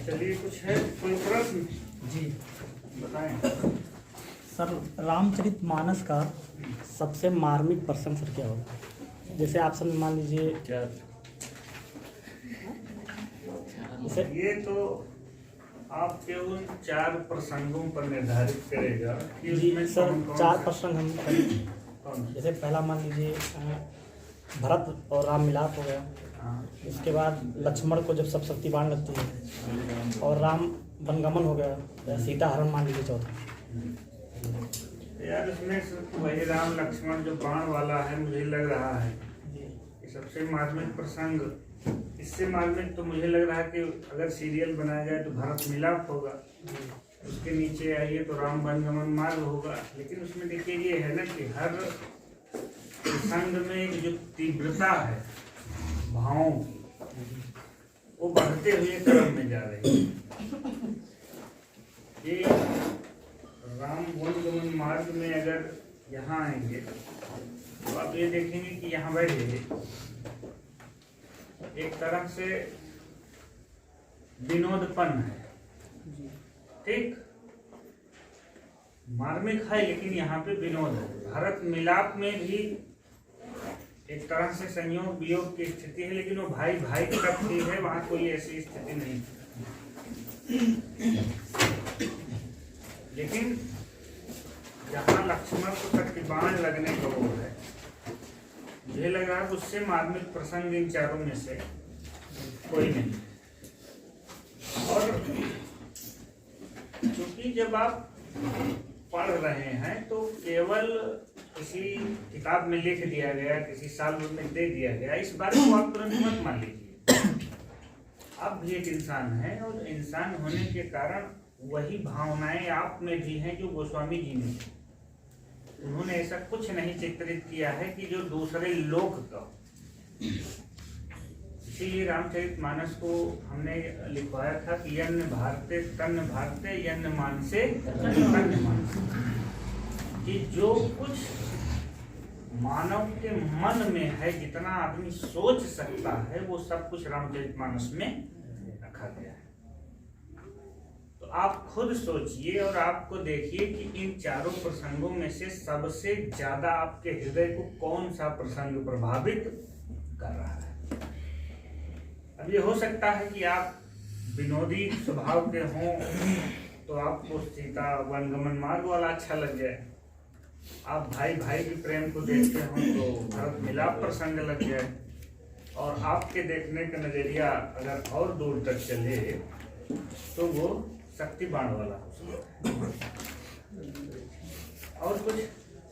चलिए, कुछ है कोई प्रश्न? जी बताएं। सर, रामचरितमानस का सबसे मार्मिक प्रसंग सर क्या होगा? जैसे आप सब मान लीजिए ये तो आपके उन 4 प्रसंगों पर निर्धारित करेगा कि जी उसमें सर, कौन-कौन 4 से- प्रसंग हम कौन से? जैसे पहला मान लीजिए भरत और राम मिलाप हो गया। हाँ। उसके बाद लक्ष्मण को जब सब शक्ति बाण लगती है और राम वनगमन हो गया, या सीता हरण मान लीजिए चौथा। यार, इसमें सिर्फ वही राम लक्ष्मण जो बाण वाला है मुझे लग रहा है जी ये सबसे मार्मिक प्रसंग। इससे मार्मिक तो मुझे लग रहा है कि अगर सीरियल बनाया जाए तो भरत मिलाप होगा, उसके नीचे आइए तो राम वनगमन मार्ग होगा। लेकिन उसमें देखिए ये है ना कि हर प्रसंग में एक जो तीव्रता है भावों की, वो बढ़ते हुए क्रम में जा रही है। ये राम वनगमन मार्ग में अगर यहाँ आएंगे तो आप ये देखेंगे कि यहाँ बैठे एक तरह से विनोदपन है, ठीक, मार्मिक है लेकिन यहाँ पे विनोद है। भरत मिलाप में भी एक तरह से संयोग वियोग की स्थिति है, लेकिन वो भाई भाई की रखती है, वहां कोई ऐसी स्थिति नहीं। लेकिन जहाँ लक्ष्मण को प्रतिबाण लगने का वो है, मुझे लग रहा है उससे मार्मिक प्रसंग इन 4 में से कोई नहीं। और क्योंकि जब आप पढ़ रहे हैं तो केवल किसी किताब में लिख दिया गया, किसी साल में दे दिया गया, इस बात को आप तुरंत मत मान लीजिए। आप भी एक इंसान हैं और इंसान होने के कारण वही भावनाएं आप में भी हैं जो गोस्वामी जी में थी। उन्होंने ऐसा कुछ नहीं चित्रित किया है कि जो दूसरे लोग का। इसीलिए रामचरितमानस को हमने लिखवाया था कि यन्न भारते तन्न भारते यन्न मानसे तन्न मानसे, कि जो कुछ मानव के मन में है, जितना आदमी सोच सकता है, वो सब कुछ रामचरितमानस में रखा गया है। तो आप खुद सोचिए और आपको देखिए कि इन 4 प्रसंगों में से सबसे ज्यादा आपके हृदय को कौन सा प्रसंग प्रभावित कर रहा है। अब ये हो सकता है कि आप विनोदी स्वभाव के हों तो आपको सीता वनगमन मार्ग वाला अच्छा लग जाए, आप भाई भाई के प्रेम को देखते हो तो भरत मिलाप प्रसंग लग जाए, और आपके देखने का नजरिया अगर और दूर तक चले तो वो शक्ति बाण वाला हो। और कुछ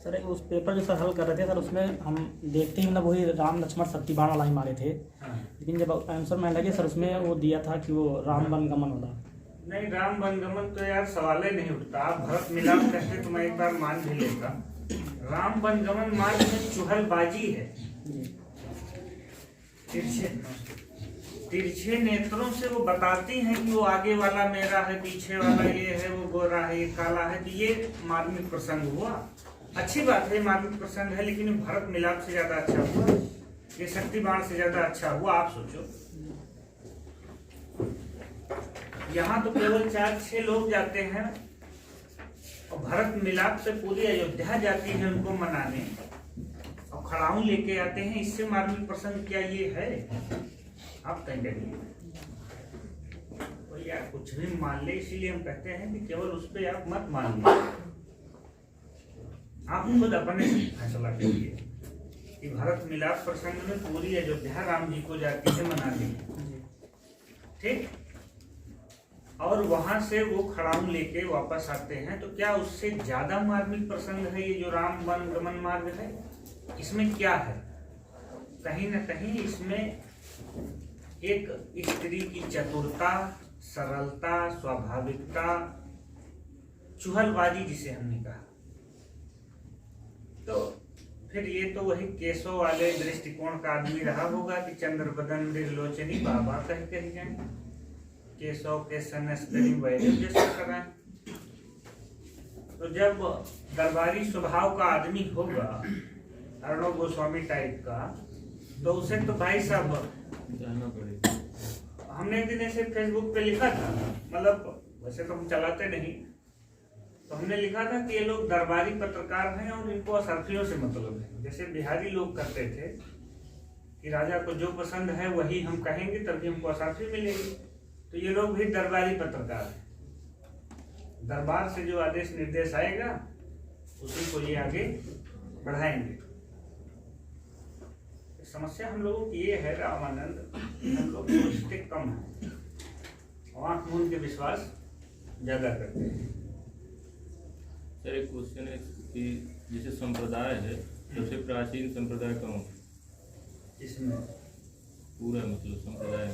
सर, उस पेपर जो सर हल कर रहे थे सर, उसमें हम देखते ही मतलब वही राम लक्ष्मण शक्ति बाण वाला ही मारे थे। हाँ। लेकिन जब आंसर में लगे सर, उसमें वो दिया था कि वो राम वनगमन वाला। नहीं, राम वनगमन तो यार सवाल ही नहीं उठता। आप भरत मिलाप कहते तो मैं एक बार मान भी लेता। राम वनगमन मार्ग में चुहलबाजी है, तिरछे नेत्रों से वो बताती हैं कि वो आगे वाला मेरा है, पीछे वाला ये है, वो गोरा है, ये काला है। तो ये मार्मिक प्रसंग हुआ, अच्छी बात है, मार्मिक प्रसंग है, लेकिन भरत मिलाप से ज्यादा अच्छा हुआ, ये शक्ति बाण से ज्यादा अच्छा हुआ। आप सोचो, यहाँ तो केवल 4-6 लोग जाते हैं और भरत मिलाप से पूरी अयोध्या जाती है उनको मनाने, और खड़ाऊ लेके आते हैं। इससे मार्मिक प्रसंग क्या ये है? आप कहेंगे तो यार कुछ भी मान ले, इसीलिए हम कहते हैं कि केवल उस पर आप मत मान लो, आप खुद अपने फैसला करिए कि भरत मिलाप प्रसंग में पूरी अयोध्या राम जी को जाती है मनाने, ठीक, और वहां से वो खड़ाऊ लेके वापस आते हैं, तो क्या उससे ज्यादा मार्मिक प्रसंग है ये जो राम वनगमन मार्ग है? इसमें क्या है? कहीं ना कहीं इसमें एक स्त्री की चतुरता, सरलता, स्वाभाविकता, चुहलबाजी जिसे हमने कहा, तो फिर ये तो वही केसों वाले दृष्टिकोण का आदमी रहा होगा कि चंद्र बदन मृगलोचनी बाबा कह जाए, केसों के सनस्करी वैरिव जैसा कर रहे हैं। तो जब दरबारी स्वभाव का आदमी होगा, अर्णव गोस्वामी टाइप का, तो उसे तो भाई साहब हमने एक दिन ऐसे फेसबुक पे लिखा था, मतलब वैसे तो हम चलाते नहीं, तो हमने लिखा था कि ये लोग दरबारी पत्रकार हैं और इनको असरफियों से मतलब है। जैसे बिहारी लोग करते थे कि राजा को जो पसंद है वही हम कहेंगे तभी हमको असरफी मिलेगी, तो ये लोग भी दरबारी पत्रकार हैं। दरबार से जो आदेश निर्देश आएगा उसी को ये आगे बढ़ाएंगे। समस्या हम लोगों की ये है रामानंद, हम लोग सोचते कम है, आँख मूंद के विश्वास ज्यादा करते हैं। सर एक क्वेश्चन है कि जैसे संप्रदाय है, सबसे प्राचीन संप्रदाय कौन है? इसमें पूरा मतलब संप्रदाय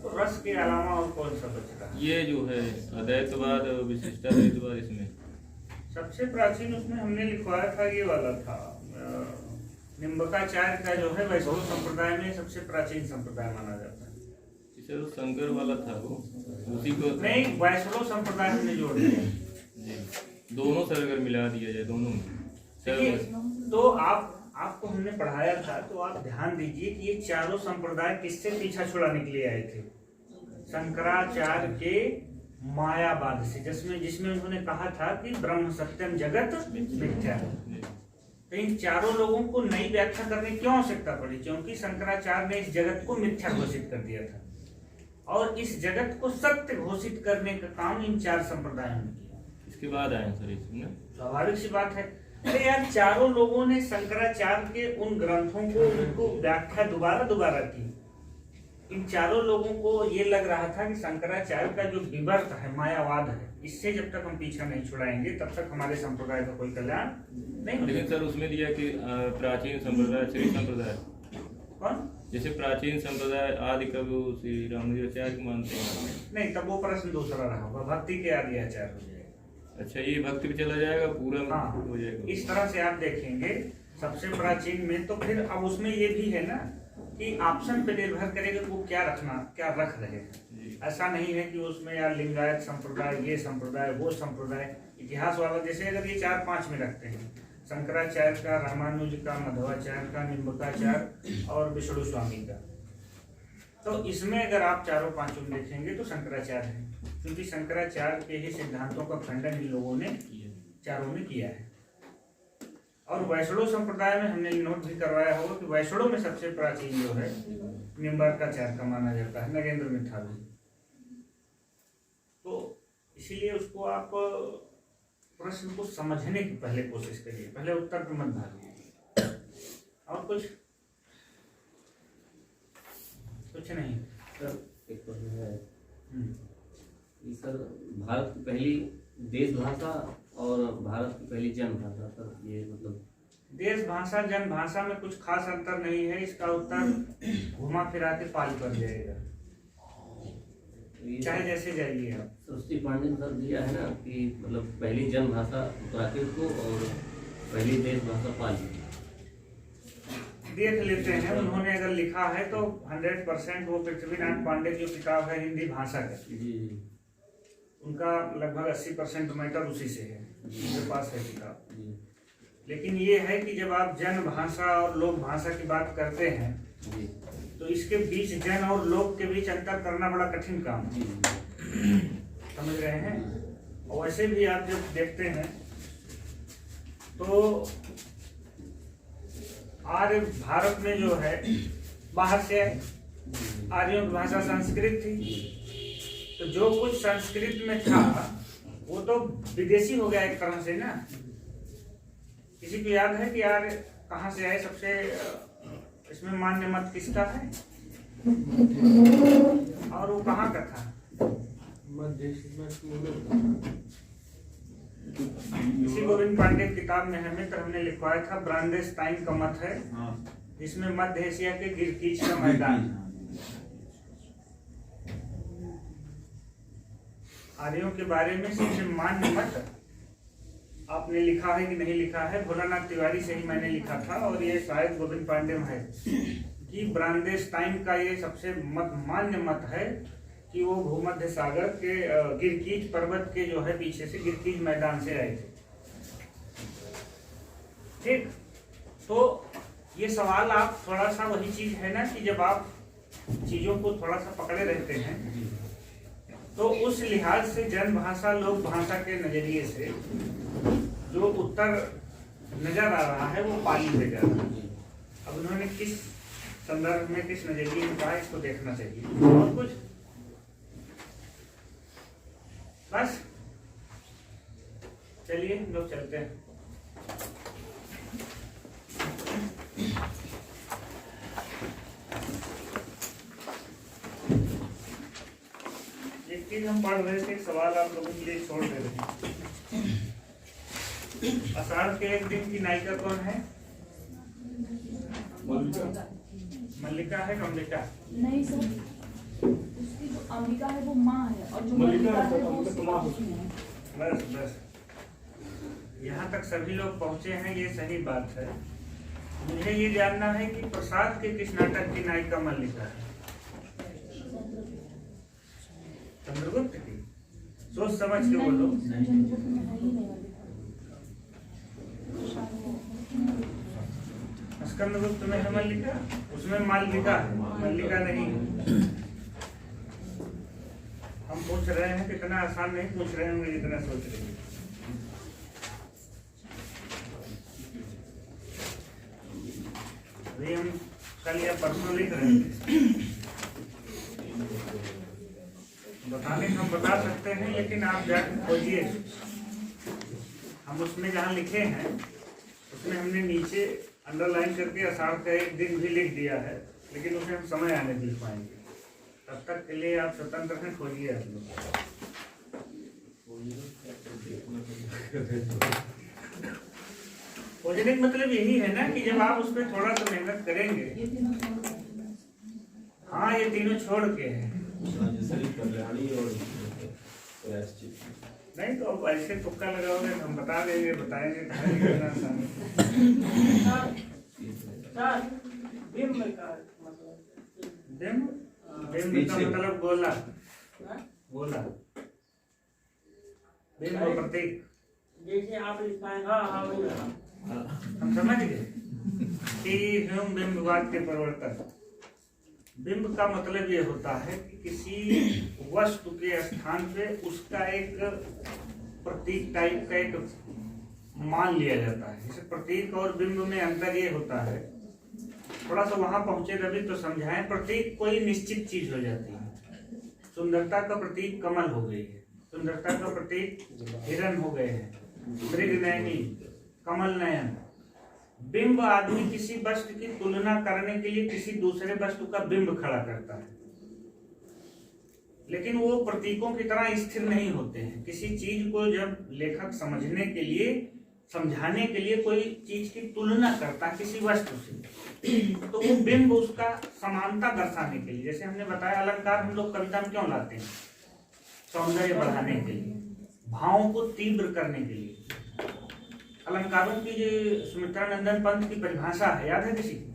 तो रस के अलावा और कौन सा बचता है? ये जो है अद्वैतवाद और विशिष्टाद्वैतवाद, इसमें सबसे प्राचीन उसमें हमने लिखवाया था, ये वाला था निम्बकाचार्य का जो है वैष्णव संप्रदाय में सबसे प्राचीन संप्रदाय माना जाता है। सर शंकर वाला था वो, उसी को नहीं, वैष्णव संप्रदाय हमने जोड़ दिया जी। दोनों सर अगर मिला दिया जाए दोनों में सर, तो आपको हमने पढ़ाया था, तो आप ध्यान दीजिए कि ये चारों संप्रदाय किससे पीछा छुड़ाने के लिए आए थे? शंकराचार्य के मायावाद से, जिसमें उन्होंने कहा था कि ब्रह्म सत्यम जगत मिथ्या। तो इन चारों लोगों को नई व्याख्या करने की क्यों आवश्यकता पड़ी? क्योंकि शंकराचार्य ने इस जगत को मिथ्या घोषित कर दिया था, और इस जगत को सत्य घोषित करने का काम इन चार संप्रदायों ने किया। इसके बाद आए सर इसमें, स्वाभाविक सी बात है। अरे यार, चारों लोगों ने शंकराचार्य के उन ग्रंथों को उनको व्याख्या दोबारा की। इन चारों लोगों को ये लग रहा था कि शंकराचार्य का जो विवर्त है, मायावाद है, इससे जब तक हम पीछा नहीं छुड़ाएंगे तब तक हमारे संप्रदाय का कोई कल्याण नहीं। लेकिन सर उसमें दिया कि प्राचीन संप्रदाय श्री संप्रदाय कौन? जैसे प्राचीन संप्रदाय आदि कवि श्री रामानुजाचार्य को मानते हैं। नहीं, तब वो प्रश्न दूसरा रहा होगा, भक्ति के आदि आचार्य हो जाएगा। अच्छा, ये भक्ति पे चला जाएगा पूरा? हाँ, हो जाएगा। इस तरह से आप देखेंगे सबसे प्राचीन में। तो फिर अब उसमें ये भी है ना कि ऑप्शन पे निर्भर करेगा वो क्या रख रहे हैं। ऐसा नहीं है कि उसमें यार लिंगायत संप्रदाय, ये संप्रदाय, वो संप्रदाय, इतिहास वाला, जैसे अगर ये 4-5 में रखते हैं, शंकराचार्य का, रामानुज का, मध्वाचार्य का, निम्बकाचार्य और विष्णु स्वामी का, तो इसमें अगर आप चारों पांचों में देखेंगे तो शंकराचार्य है, क्योंकि शंकराचार्य के ही सिद्धांतों का खंडन इन लोगों ने चारों ने किया है। और वैष्णव संप्रदाय में हमने नोट भी करवाया होगा कि वैष्णव में सबसे प्राचीन जो है निम्बकाचार्य का माना जाता है, नगेंद्र मिथावी। तो इसीलिए उसको आप प्रश्न को समझने की पहले कोशिश करिए, पहले उत्तर पे मत भागिए। और कुछ नहीं सर। एक प्रश्न है कि सर, भारत की पहली देश भाषा और भारत की पहली जन भाषा, सर ये मतलब देश भाषा जन भाषा में कुछ खास अंतर नहीं है। इसका उत्तर घुमा फिरा के पाली पर जाएगा, चाहे जैसे जाइए आप। सृष्टि पांडे ने सर दिया है ना कि मतलब पहली जन भाषा प्राकृत को और पहली देश भाषा पाली। देख लेते हैं, उन्होंने अगर लिखा है तो 100% वो पृथ्वीनाथ पांडे की किताब है हिंदी भाषा का, उनका लगभग 80% मैटर उसी से है, उनके पास है किताब। लेकिन ये है कि जब आप जन भाषा और लोक भाषा की बात करते हैं तो इसके बीच जन और लोक के बीच अंतर करना बड़ा कठिन काम है, समझ रहे हैं। और वैसे भी आप जब देखते हैं तो आर्य भारत में जो है बाहर से आर्यों की भाषा संस्कृत थी, तो जो कुछ संस्कृत में था वो तो विदेशी हो गया एक तरह से ना। किसी को याद है कि आर्य कहाँ से आए? सबसे इसमें मान्य मत किसका है और वो कहाँ का था? इसी गोविंद पांडे की किताब में हमें हमने लिखवाया था, ब्रांडेस्टाइन का मत है, जिसमें मध्य एशिया के गिरकीच का मैदान। आर्यों के बारे में सबसे मान्य मत आपने लिखा है कि नहीं लिखा है? भोलानाथ तिवारी से ही मैंने लिखा था, और ये शायद गोविंद पांडे में है कि ब्रांडेस्टाइन का ये सबसे मान्य मत है कि वो भूमध्य सागर के गिरकीच पर्वत के जो है पीछे से गिरकीच मैदान से आए थे। ठीक, तो ये सवाल आप थोड़ा सा वही चीज है ना कि जब आप चीजों को थोड़ा सा पकड़े रहते हैं, तो उस लिहाज से जन भाषा लोक भाषा के नजरिए से जो उत्तर नजर आ रहा है वो पाली में जा रहा है। अब उन्होंने किस संदर्भ में किस नजरिए में कहा, इसको देखना चाहिए। और कुछ बस चलिए हम लोग चलते हैं। एक चीज हम पढ़ रहे थे, सवाल आप लोगों के लिए छोड़ दे रहे हैं। आषाढ़ के एक दिन की नायिका कौन है? मल्लिका है, कमलिका? नहीं सर, उसकी जो अंबिका है वो माँ है और जो मल्लिका है वो उसकी है। बस बस यहाँ तक सभी लोग पहुंचे हैं, ये सही बात है। मुझे ये जानना है कि प्रसाद के किस नाटक की नायिका मल्लिका है? चंद्रगुप्त की? सोच समझ के बोलो। स्कंदगुप्त में है मल्लिका, उसमें मालविका है, मल्लिका नहीं है। हम पूछ रहे हैं, कितना आसान नहीं पूछ रहे होंगे जितना सोच रहे हैं। अभी हम कल या परसों लिख रहे थे, बताने हम बता सकते हैं, लेकिन आप जाकर खोजिए। हम उसमें जहाँ लिखे हैं उसमें हमने नीचे अंडरलाइन करके आषाढ़ का एक दिन भी लिख दिया है, लेकिन उसे हम समय आने लिख पाएंगे। तब तक के लिए आप स्वतंत्र हैं, खोजिए आप लोग। खोजने का मतलब यही है ना कि जब आप उस पर थोड़ा सा मेहनत करेंगे। हाँ, ये तीनों छोड़ के हैं। नहीं तो अब ऐसे तुक्का लगाओगे हम बता देंगे, बताएंगे। बिंब का मतलब गोला, गोला बिंब प्रतीक, जैसे आप लिखाएं। हाँ हम समझ गए कि हम बिंबवाद के प्रवर्तक। बिंब का मतलब ये होता है कि किसी वस्तु के स्थान पे उसका एक प्रतीक टाइप का एक मान लिया जाता है। जैसे प्रतीक और बिंब में अंतर ये होता है, थोड़ा सा वहां पहुंचे तभी तो समझाएं। प्रतीक कोई निश्चित चीज हो जाती है। सुंदरता का प्रतीक कमल हो गई है, सुंदरता का प्रतीक हिरण हो गए हैं, मृगनयनी, कमल नयन। बिंब आदमी किसी वस्तु की तुलना करने के लिए किसी दूसरे वस्तु का बिंब खड़ा करता है, लेकिन वो प्रतीकों की तरह स्थिर नहीं होते हैं। किसी चीज को जब लेखक समझने के लिए, समझाने के लिए कोई चीज की तुलना करता है किसी वस्तु से, तो वो बिंब उसका समानता दर्शाने के लिए। जैसे हमने बताया, अलंकार हम लोग कविता में क्यों लाते हैं? सौंदर्य बढ़ाने के लिए, भावों को तीव्र करने के लिए। अलंकारों की जो सुमित्रानंदन पंत की परिभाषा है, याद है किसी को?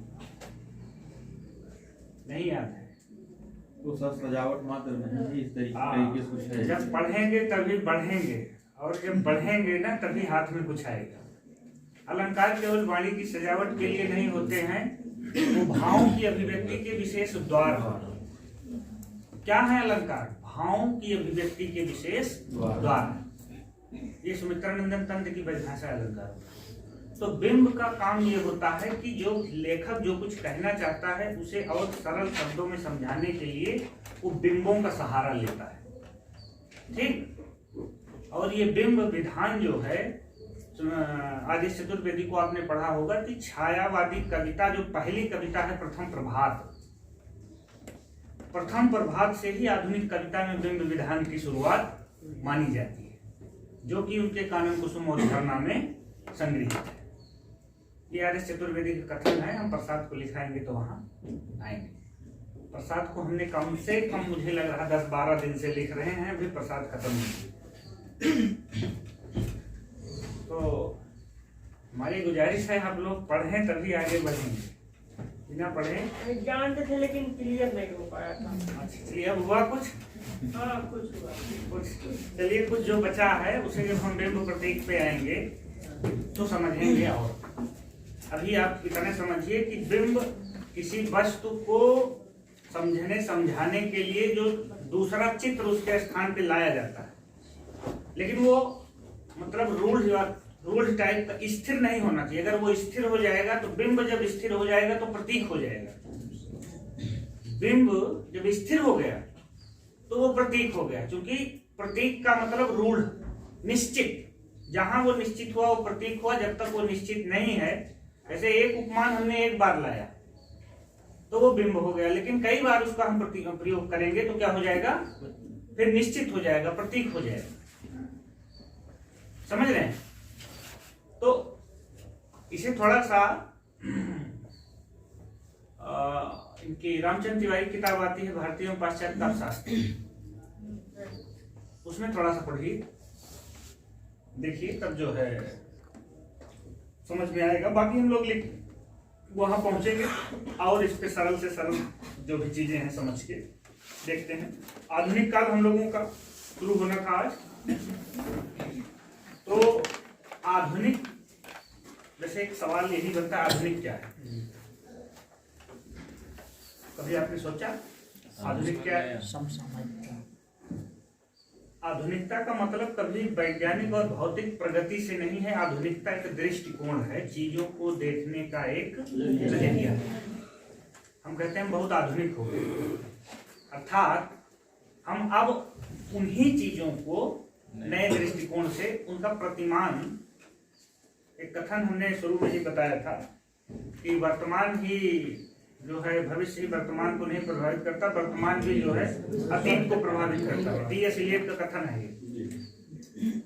नहीं याद है? तो सब सजावट मात्र नहीं, इस तरीके से कुछ है। जब पढ़ेंगे तभी बढ़ेंगे, और जब बढ़ेंगे ना तभी हाथ में कुछ आएगा। अलंकार केवल वाणी की सजावट के लिए नहीं होते हैं, वो भावों की अभिव्यक्ति के विशेष द्वार है। क्या है अलंकार? भावों की अभिव्यक्ति के विशेष द्वार। ये सुमित्रानंदन तंत्र की परिभाषा अलंकार। तो बिंब का काम ये होता है कि जो लेखक जो कुछ कहना चाहता है उसे और सरल शब्दों में समझाने के लिए वो बिंबों का सहारा लेता है। ठीक? और ये बिंब विधान जो है, आदित्य चतुर्वेदी को आपने पढ़ा होगा कि छायावादी कविता, जो पहली कविता है प्रथम प्रभात, प्रथम प्रभात से ही आधुनिक कविता में बिंब विधान की शुरुआत मानी जाती है, जो कि उनके कानन कुसुम और झरना में संग्रहित है। ये आदित्य चतुर्वेदी का कथन है। हम प्रसाद को लिखाएंगे तो वहां आएंगे। प्रसाद को हमने कम से कम, मुझे लग रहा 10-12 दिन से लिख रहे हैं, अभी प्रसाद खत्म नहीं। तो हमारी गुजारिश है आप लोग पढ़ें तभी आगे बढ़ेंगे, बिना पढ़े जानते थे लेकिन क्लियर नहीं हो पाया था। अच्छा, चलिए अब हुआ कुछ? हाँ, कुछ हुआ कुछ। चलिए, कुछ जो बचा है उसे जब हम बिंब प्रतीक पे आएंगे तो समझेंगे। और अभी आप इतने समझिए कि बिंब किसी वस्तु को समझने समझाने के लिए जो दूसरा चित्र उसके स्थान पे लाया जाता है, लेकिन वो मतलब रूल्स टाइप का स्थिर नहीं होना चाहिए। अगर वो स्थिर हो जाएगा तो बिंब जब स्थिर हो जाएगा तो प्रतीक हो जाएगा। बिंब जब स्थिर हो गया तो वो प्रतीक हो गया, क्योंकि प्रतीक का मतलब रूढ़, निश्चित। जहां वो निश्चित हुआ वो प्रतीक हुआ, जब तक वो निश्चित नहीं है। ऐसे एक उपमान हमने एक बार लाया तो वो बिंब हो गया, लेकिन कई बार उसका हम प्रयोग करेंगे तो क्या हो जाएगा, फिर निश्चित हो जाएगा, प्रतीक हो जाएगा। समझ रहे हैं? तो इसे थोड़ा सा इनकी रामचंद्र तिवारी किताब आती है भारतीय एवं पाश्चात्य अर्थशास्त्र, उसमें थोड़ा सा पढ़िए, देखिए, तब जो है समझ में आएगा। बाकी हम लोग वहां पहुंचेंगे और इस पे सरल से सरल जो भी चीजें हैं समझ के देखते हैं। आधुनिक काल हम लोगों का शुरू होना था आज। तो आधुनिक, वैसे एक सवाल यही बनता है, आधुनिक क्या है? कभी आपने सोचा आधुनिक क्या है? समसामयिकता। आधुनिकता का मतलब कभी वैज्ञानिक और भौतिक प्रगति से नहीं है। आधुनिकता एक दृष्टिकोण है, चीजों को देखने का एक नजरिया है। हम कहते हैं हम बहुत आधुनिक हो गए, अर्थात हम अब उन्हीं चीजों को नए दृष्टिकोण से उनका प्रतिमान, एक कथन हमने शुरू में ही बताया था कि वर्तमान ही जो है भविष्य ही वर्तमान को नहीं प्रभावित करता, वर्तमान भी जो है अतीत को प्रभावित करता है। टी.एस. इलियट का कथन है ये,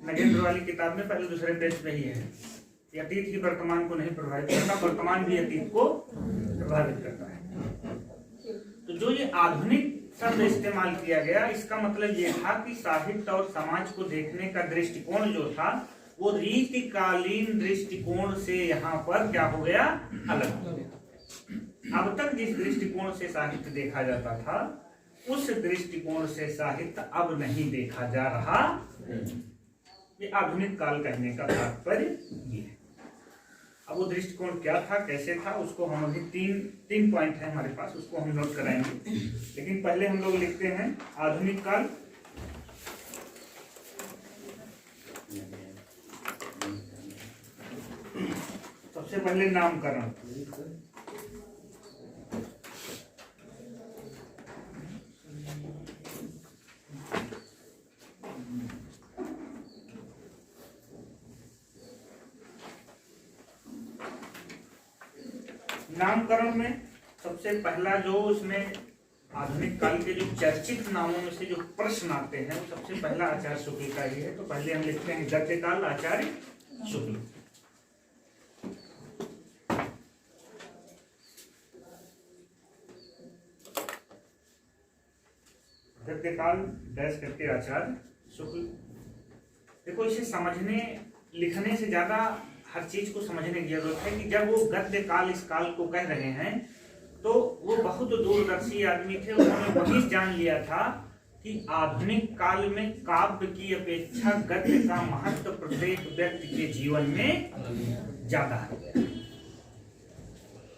नगेंद्र वाली किताब में पहले दूसरे पेज पे ही है कि अतीत ही वर्तमान को नहीं प्रभावित करता, वर्तमान भी अतीत को प्रभावित करता है। तो जो ये आधुनिक शब्द इस्तेमाल किया गया, इसका मतलब ये था कि साहित्य और समाज को देखने का दृष्टिकोण जो था वो रीतिकालीन दृष्टिकोण से यहाँ पर क्या हो गया, अलग हो गया। अब तक जिस दृष्टिकोण से साहित्य देखा जाता था उस दृष्टिकोण से साहित्य अब नहीं देखा जा रहा। ये आधुनिक काल कहने का तात्पर्य ये है। अब वो दृष्टिकोण क्या था, कैसे था, उसको हम अभी तीन पॉइंट है हमारे पास, उसको हम नोट कराएंगे। लेकिन पहले हम लोग लिखते हैं आधुनिक काल। सबसे पहले नामकरण। नामकरण में सबसे पहला जो उसमें आधुनिक काल के जो चर्चित नामों में से जो प्रश्न आते हैं वो सबसे पहला आचार्य शुक्ल का ही है। तो पहले हम लिखते हैं गद्य काल, आचार्य शुक्ल। गद्य काल डैश करके आचार्य शुक्ल। देखो, इसे समझने लिखने से ज्यादा हर चीज को समझने की जरूरत है कि जब वो गद्य काल इस काल को कह रहे हैं तो वो बहुत दूरदर्शी आदमी थे। उन्होंने वही जान लिया था कि आधुनिक काल में काव्य की अपेक्षा गद्य का महत्व प्रत्येक व्यक्ति के जीवन में ज्यादा है।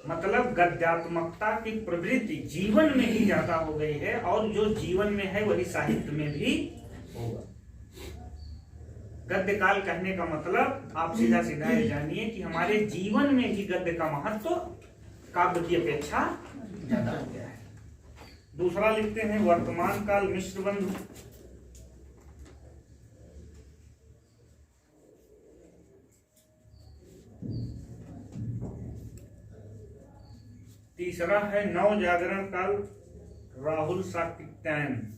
मतलब गद्यात्मकता की प्रवृत्ति जीवन में ही ज्यादा हो गई है, और जो जीवन में है वही साहित्य में भी होगा। गद्य काल कहने का मतलब आप सीधा सीधा ये जानिए कि हमारे जीवन में भी गद्य का महत्व काव्य की अपेक्षा ज्यादा हो गया है। दूसरा लिखते हैं वर्तमान काल, मिश्र बंधु। तीसरा है नव जागरण काल, राहुल सातत्यायन।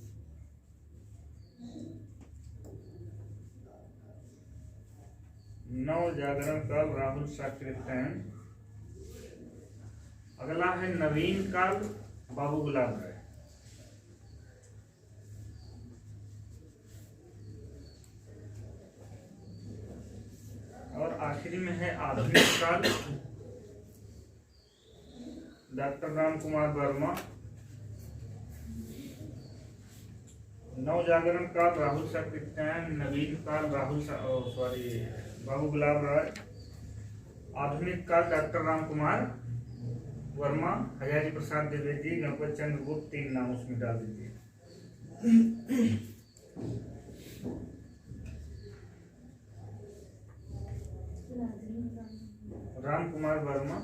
नव जागरण काल, राहुल सातत्यायन। अगला है नवीन काल, बाबू गुलाब राय। और आखिरी में है आधुनिक काल, डॉक्टर राम कुमार वर्मा। नव जागरण काल राहुल सातत्यायन, नवीन काल बाबू गुलाब राय, आधुनिक काल डॉक्टर राम कुमार वर्मा, हजारी प्रसाद द्विवेदी, गणपत चंद्र गुप्त, 3 नाम उसमें डाल दीजिए। राम कुमार वर्मा,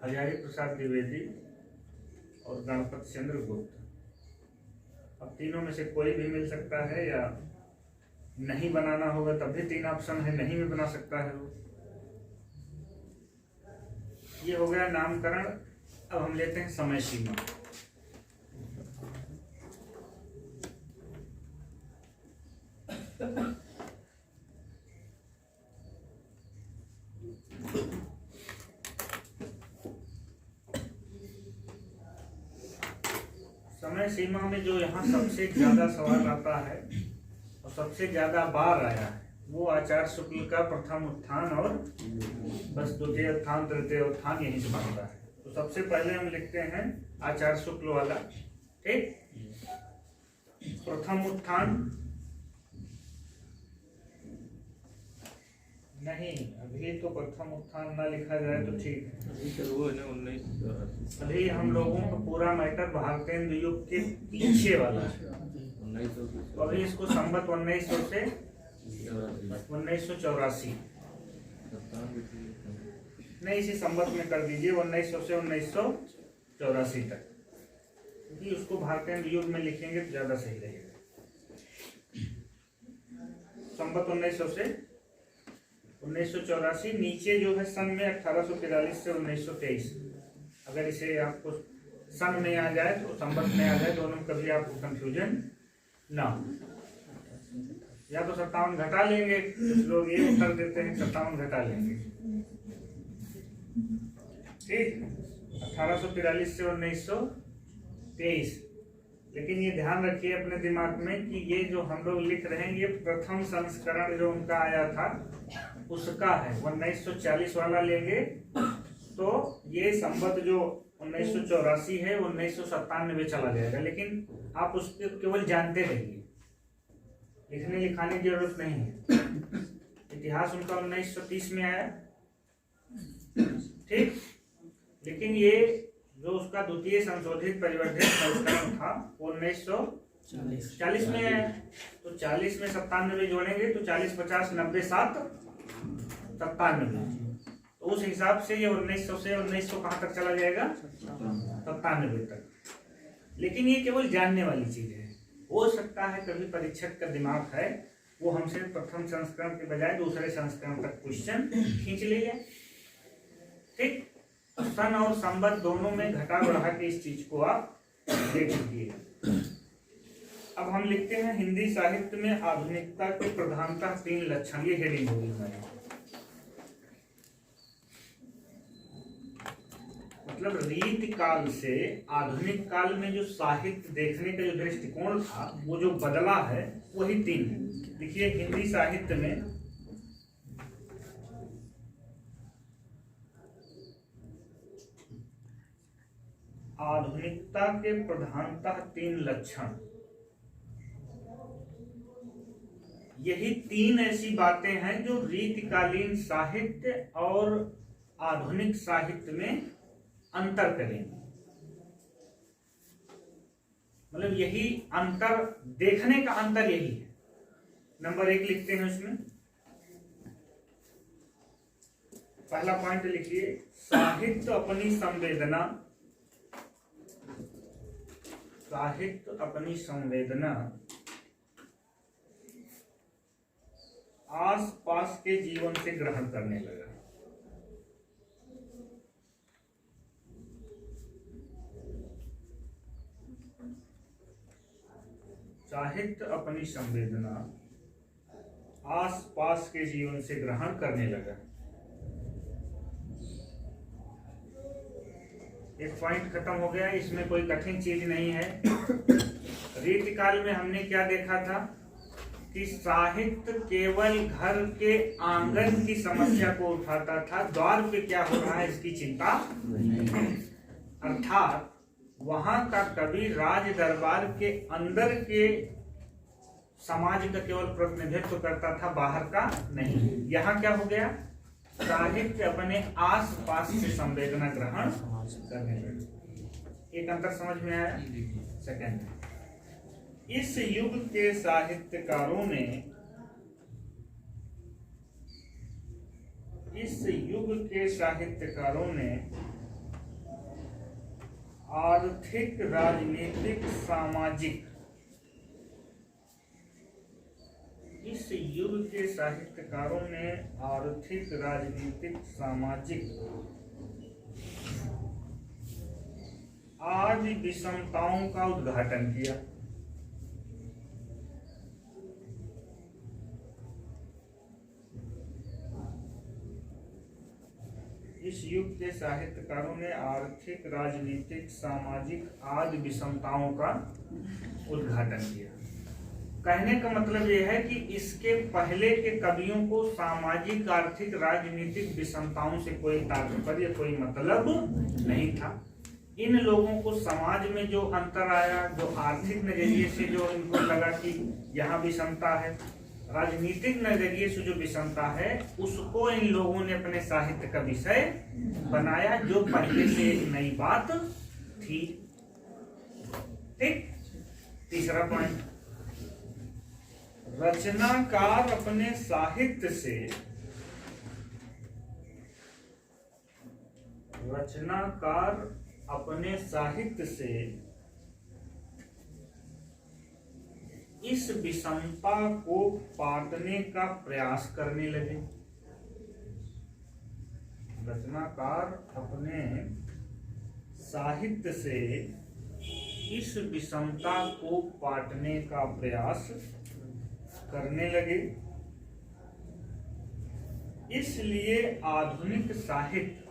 हजारी प्रसाद द्विवेदी और गणपत चंद्र गुप्त। अब तीनों में से कोई भी मिल सकता है या नहीं बनाना होगा तब भी 3 ऑप्शन है, नहीं भी बना सकता है वो। ये हो गया नामकरण। अब हम लेते हैं समय सीमा। समय सीमा में जो यहाँ सबसे ज्यादा सवाल आता है और सबसे ज्यादा बार आया है वो आचार्य शुक्ल का प्रथम उत्थान और बस द्वितीय उत्थान तृतीय उत्थान यहीं से बनता है। तो सबसे पहले हम लिखते हैं आचार्य शुक्ल वाला। ठीक, प्रथम उत्थान नहीं, अभी तो प्रथम उत्थान ना लिखा जाए तो ठीक है। अभी सर वो है ना 1984। अभी हम लोगों का पूरा मैटर भारतेंद्र युग के पीछे वाला है। 1900 तो अभी इसको संवत 1900 से 1984 नहीं, इसी संवत में कर दीजिए 1900 से 1984 तक, क्योंकि उसको भारतेंद्र युग में लिखेंगे तो ज्यादा सही रहेगा। संवत 1900 से 1984, नीचे जो है सन में 1843 से 1923। अगर इसे आपको सन में आ जाए तो संवत में आ जाए, दोनों में कभी आपको कंफ्यूजन ना हो। या तो 57 घटा लेंगे, कुछ लोग ये उत्तर देते हैं 57 घटा लेंगे। ठीक, 1843 से 1923। लेकिन ये ध्यान रखिए अपने दिमाग में कि ये जो हम लोग लिख रहे हैं ये प्रथम संस्करण जो उनका आया था उसका है। 1940 वाला लेंगे तो ये संवत जो 1984 है 1997 चला जाएगा। लेकिन आप उसको केवल जानते रहिए, लिखने लिखाने की जरूरत नहीं है। इतिहास उनका 1930 में आया। ठीक, लेकिन ये जो उसका द्वितीय संशोधित परिवर्तित संस्करण था वो 1940 में आया। तो 40 में 97 जोड़ेंगे तो 40 50 90 7 97। तो उस हिसाब से ये 1900 से 1900 कहाँ तक चला जाएगा? 97 तक। लेकिन ये केवल जानने वाली चीज है। हो सकता है कभी परीक्षक का दिमाग है वो हमसे प्रथम संस्करण के बजाय दूसरे संस्करण तक क्वेश्चन खींच ले जाए। ठीक, सन और संवत दोनों में घटा बढ़ा के इस चीज को आप देख लीजिए। अब हम लिखते हैं हिंदी साहित्य में आधुनिकता के प्रधानतः 3 लक्षण। ये हेडिंग होगी हमारी। मतलब रीति काल से आधुनिक काल में जो साहित्य देखने का जो दृष्टिकोण था वो जो बदला है वही 3 है। देखिए हिंदी साहित्य में आधुनिकता के प्रधानतः 3 लक्षण, यही 3 ऐसी बातें हैं जो रीतिकालीन साहित्य और आधुनिक साहित्य में अंतर करेंगे। मतलब यही अंतर, देखने का अंतर यही है। नंबर 1 लिखते हैं उसमें। पहला पॉइंट लिखिए, साहित्य अपनी संवेदना, साहित्य अपनी संवेदना आस पास के जीवन से ग्रहण करने लगा। साहित्य अपनी संवेदना आस पास के जीवन से ग्रहण करने लगा। एक पॉइंट खत्म हो गया, इसमें कोई कठिन चीज नहीं है। रीतिकाल में हमने क्या देखा था कि साहित्य केवल घर के आंगन की समस्या को उठाता था, द्वार पे क्या हो रहा है इसकी चिंता नहीं। अर्थात वहां का कवि राज दरबार के अंदर के समाज का केवल प्रतिनिधित्व करता था, बाहर का नहीं। यहाँ क्या हो गया, साहित्य अपने आस पास से संवेदना ग्रहण करने लगे। एक अंतर समझ में आया? सेकंड, इस युग के साहित्यकारों ने आर्थिक, राजनीतिक, सामाजिक, इस युग के साहित्यकारों ने आर्थिक, राजनीतिक, सामाजिक आदि विषमताओं का उद्घाटन किया। इस युग के साहित्यकारों ने आर्थिक, राजनीतिक, सामाजिक आदि विषमताओं का उद्घाटन किया। कहने का मतलब यह है कि इसके पहले के कवियों को सामाजिक, आर्थिक, राजनीतिक विषमताओं से कोई तात्पर्य, कोई मतलब नहीं था। इन लोगों को समाज में जो अंतर आया, जो आर्थिक नजरिए से जो इनको लगा कि यहाँ विषमता है, राजनीतिक नजरिए से जो विषमता है, उसको इन लोगों ने अपने साहित्य का विषय बनाया, जो पहले से एक नई बात थी। ठीक, तीसरा पॉइंट, रचनाकार अपने साहित्य से इस विषमता को पाटने का प्रयास करने लगे। रचनाकार अपने साहित्य से इस विषमता को पाटने का प्रयास करने लगे। इसलिए आधुनिक साहित्य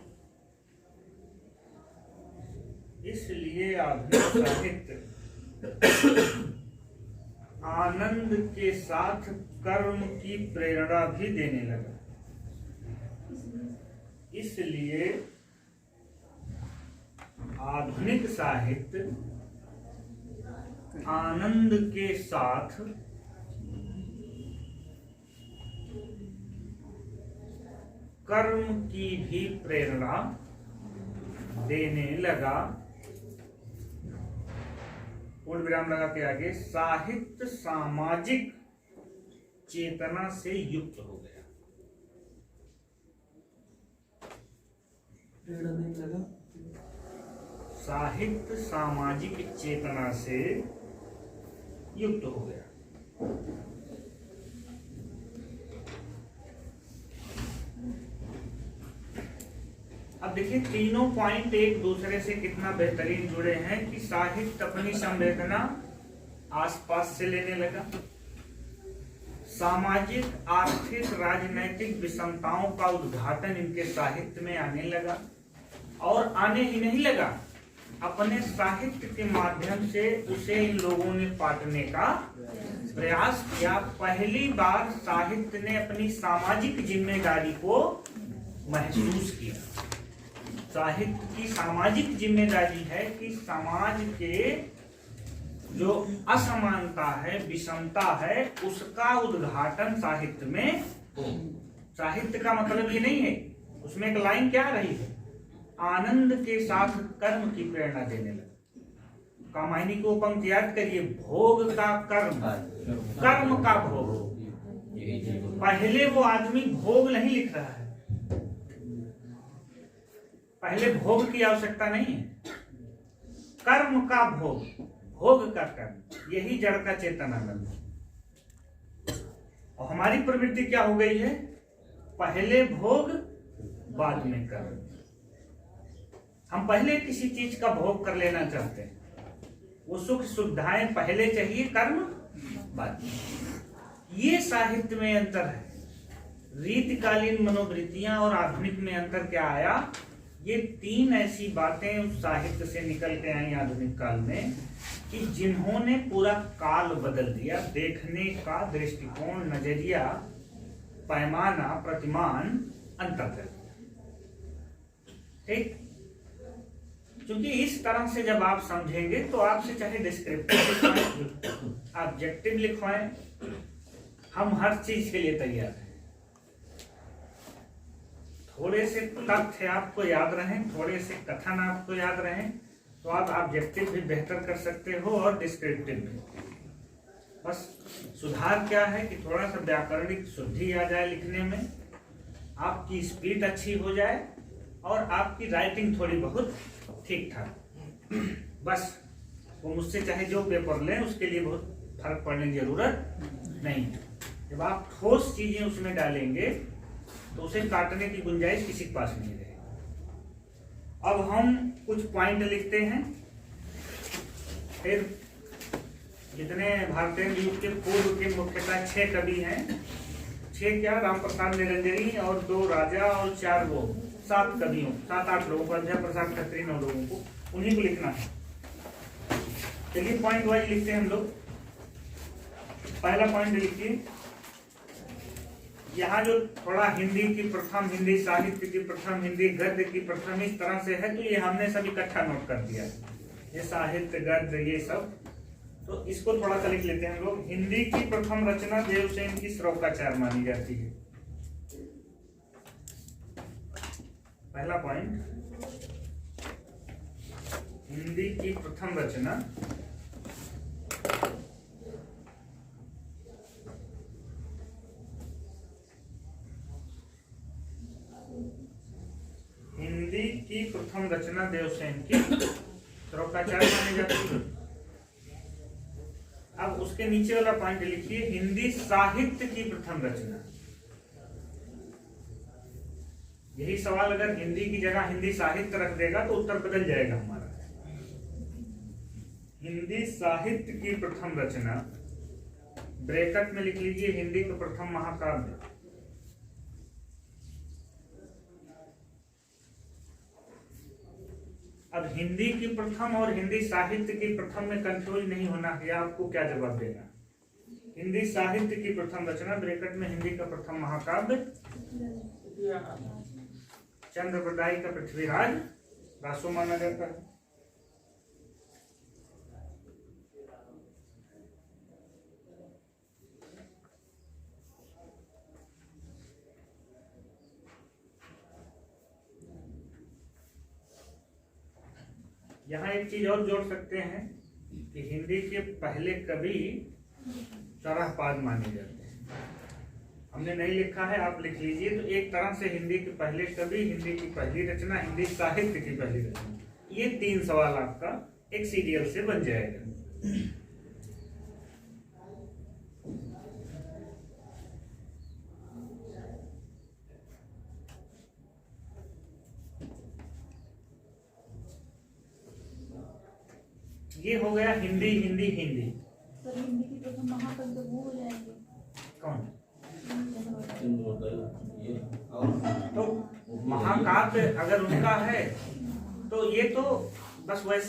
आनंद के साथ कर्म की प्रेरणा भी देने लगा। इसलिए आधुनिक साहित्य आनंद के साथ कर्म की भी प्रेरणा देने लगा। पूर्ण विराम लगा के आगे, साहित्य सामाजिक चेतना से युक्त हो गया। साहित्य सामाजिक चेतना से युक्त हो गया। अब देखिए, तीनों पॉइंट एक दूसरे से कितना बेहतरीन जुड़े हैं कि साहित्य अपनी संवेदना आसपास से लेने लगा, सामाजिक, आर्थिक, राजनैतिक विषमताओं का उद्घाटन इनके साहित्य में आने लगा, और आने ही नहीं लगा, अपने साहित्य के माध्यम से उसे इन लोगों ने पाटने का प्रयास किया। पहली बार साहित्य ने अपनी सामाजिक जिम्मेदारी को महसूस किया। साहित्य की सामाजिक जिम्मेदारी है कि समाज के जो असमानता है, विषमता है, उसका उद्घाटन साहित्य में हो। साहित्य का मतलब ये नहीं है, उसमें एक लाइन क्या रही है, आनंद के साथ कर्म की प्रेरणा देने लगा। कामायनी को पंक्ति याद करिए, भोग का कर्म, कर्म का भोग। पहले वो आदमी भोग नहीं लिख रहा है, पहले भोग की आवश्यकता नहीं है, कर्म का भोग, भोग का कर्म, यही जड़ का चेतनानंद है। और हमारी प्रवृत्ति क्या हो गई है, पहले भोग बाद में कर्म। हम पहले किसी चीज का भोग कर लेना चाहते हैं, वो सुख सुविधाएं पहले चाहिए, कर्म बाद में। ये साहित्य में अंतर है। रीतिकालीन मनोवृत्तियां और आधुनिक में अंतर क्या आया, ये तीन ऐसी बातें उस साहित्य से निकल के आई आधुनिक काल में कि जिन्होंने पूरा काल बदल दिया, देखने का दृष्टिकोण, नजरिया, पैमाना, प्रतिमान अंतर कर दिया। ठीक, क्योंकि इस तरह से जब आप समझेंगे तो आपसे चाहे डिस्क्रिप्टिव लिखवाएं, ऑब्जेक्टिव लिखवाएं, हम हर चीज के लिए तैयार हैं। थोड़े से तथ्य आपको याद रहें, थोड़े से कथन आपको याद रहें, तो आप ऑब्जेक्टिव भी बेहतर कर सकते हो और डिस्क्रिप्टिव भी। बस सुधार क्या है कि थोड़ा सा व्याकरणिक शुद्धि आ जाए लिखने में, आपकी स्पीड अच्छी हो जाए और आपकी राइटिंग थोड़ी बहुत ठीक ठाक। बस वो मुझसे चाहे जो पेपर लें उसके लिए बहुत फर्क पड़ने की जरूरत नहीं है। जब आप ठोस चीजें उसमें डालेंगे तो उसे काटने की गुंजाइश किसी के पास नहीं रहेगी। अब हम कुछ पॉइंट लिखते हैं। फिर जितने भारतीय युग के पूर्व के मुख्यतः 6 कवि हैं, 6 क्या, राम प्रसाद निरंजनी और 2 राजा और 4 वो 7 कवियों, 7-8 लोगों को, अजय प्रसाद खत्री 9 लोगों को, उन्हीं को लिखना है। चलिए पॉइंट वाइज लिखते हैं हम लोग। पहला पॉइंट लिखिए, यहाँ जो थोड़ा हिंदी की प्रथम, हिंदी साहित्य की प्रथम, हिंदी गद्य की प्रथम, इस तरह से है, तो ये हमने सब इकट्ठा नोट कर दिया। ये साहित्य गद्य ये सब, तो इसको थोड़ा सा लिख लेते हैं हम लोग। हिंदी की प्रथम रचना देवसेन की श्लोकाचार मानी जाती है। पहला पॉइंट, हिंदी की प्रथम रचना देवसेन की श्लोकाचार मानी जाती है। अब उसके नीचे वाला पॉइंट लिखिए, हिंदी साहित्य की प्रथम रचना। यही सवाल अगर हिंदी की जगह हिंदी साहित्य रख देगा तो उत्तर बदल जाएगा हमारा। हिंदी साहित्य की प्रथम रचना, ब्रैकेट में लिख लीजिए हिंदी का प्रथम महाकाव्य। अब हिंदी की प्रथम और हिंदी साहित्य की प्रथम में कंफ्यूज नहीं होना है, आपको क्या जवाब देना। हिंदी साहित्य की प्रथम रचना, ब्रैकेट में हिंदी का प्रथम महाकाव्य चंद्रप्रदायी का पृथ्वीराज रासो माना जाता है। यहाँ एक चीज और जोड़ सकते हैं कि हिंदी के पहले कवि चरहपाद माने जाते हैं। हमने नहीं लिखा है, आप लिख लीजिए। तो एक तरह से हिंदी के पहले कवि, हिंदी की पहली रचना, हिंदी साहित्य की पहली रचना, ये 3 सवाल आपका एक सीरियल से बन जाएगा। ये हो गया हिंदी हिंदी हिंदी। सर हिंदी की प्रथम महाकाव्य वो हो जाएंगे कौन? ये तो महाकाव्य अगर उनका है तो ये तो बस वैसे